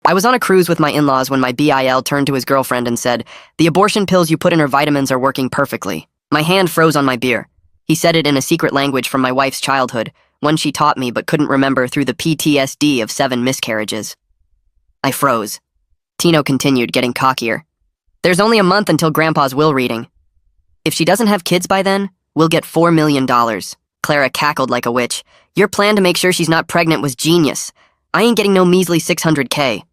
I was on a cruise with my in-laws when my BIL turned to his girlfriend and said, "The abortion pills you put in her vitamins are working perfectly." My hand froze on my beer. He said it in a secret language from my wife's childhood, one she taught me but couldn't remember through the PTSD of 7 miscarriages. I froze. Tino continued, getting cockier. "There's only a month until Grandpa's will reading. If she doesn't have kids by then, we'll get $4 million. Clara cackled like a witch. "Your plan to make sure she's not pregnant was genius. I ain't getting no measly $600K.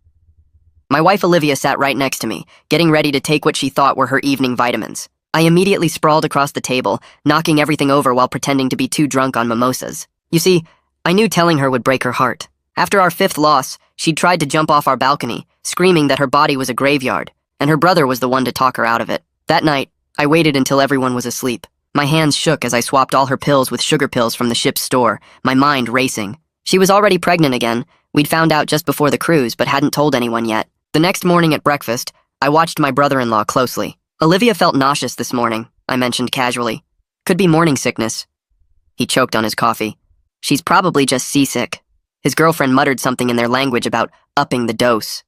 My wife Olivia sat right next to me, getting ready to take what she thought were her evening vitamins. I immediately sprawled across the table, knocking everything over while pretending to be too drunk on mimosas. You see, I knew telling her would break her heart. After our 5th loss, she'd tried to jump off our balcony, screaming that her body was a graveyard, and her brother was the one to talk her out of it. That night, I waited until everyone was asleep. My hands shook as I swapped all her pills with sugar pills from the ship's store, my mind racing. She was already pregnant again. We'd found out just before the cruise, but hadn't told anyone yet. The next morning at breakfast, I watched my brother-in-law closely. "Olivia felt nauseous this morning," I mentioned casually. "Could be morning sickness." He choked on his coffee. "She's probably just seasick." His girlfriend muttered something in their language about upping the dose.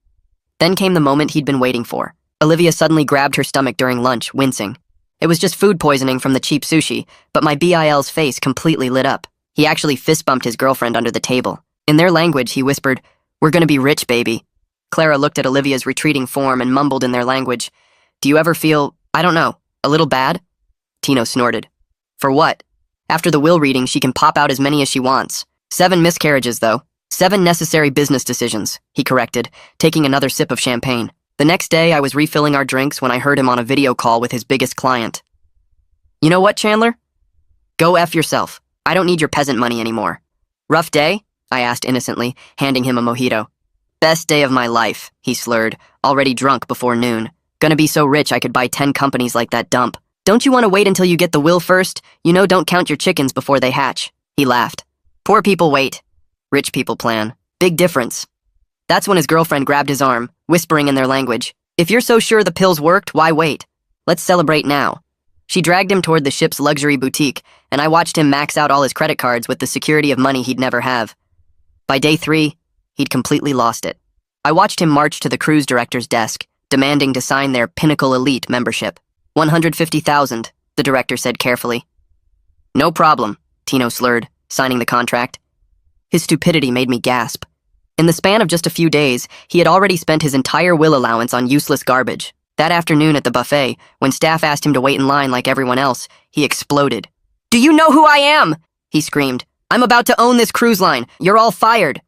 Then came the moment he'd been waiting for. Olivia suddenly grabbed her stomach during lunch, wincing. It was just food poisoning from the cheap sushi, but my BIL's face completely lit up. He actually fist-bumped his girlfriend under the table. In their language, he whispered, "We're gonna be rich, baby." Clara looked at Olivia's retreating form and mumbled in their language, "Do you ever feel, I don't know, a little bad?" Tino snorted. "For what? After the will reading, she can pop out as many as she wants. 7 miscarriages, though. 7 necessary business decisions," he corrected, taking another sip of champagne. The next day, I was refilling our drinks when I heard him on a video call with his biggest client. "You know what, Chandler? Go F yourself. I don't need your peasant money anymore." "Rough day?" I asked innocently, handing him a mojito. "Best day of my life," he slurred, already drunk before noon. "Gonna be so rich I could buy 10 companies like that dump." "Don't you want to wait until you get the will first? You know, don't count your chickens before they hatch." He laughed. "Poor people wait. Rich people plan. Big difference." That's when his girlfriend grabbed his arm, whispering in their language, "If you're so sure the pills worked, why wait? Let's celebrate now." She dragged him toward the ship's luxury boutique, and I watched him max out all his credit cards with the security of money he'd never have. By day 3, he'd completely lost it. I watched him march to the cruise director's desk, demanding to sign their Pinnacle Elite membership. $150,000, the director said carefully. "No problem," Tino slurred, signing the contract. His stupidity made me gasp. In the span of just a few days, he had already spent his entire will allowance on useless garbage. That afternoon at the buffet, when staff asked him to wait in line like everyone else, he exploded. "Do you know who I am?" he screamed. "I'm about to own this cruise line. You're all fired."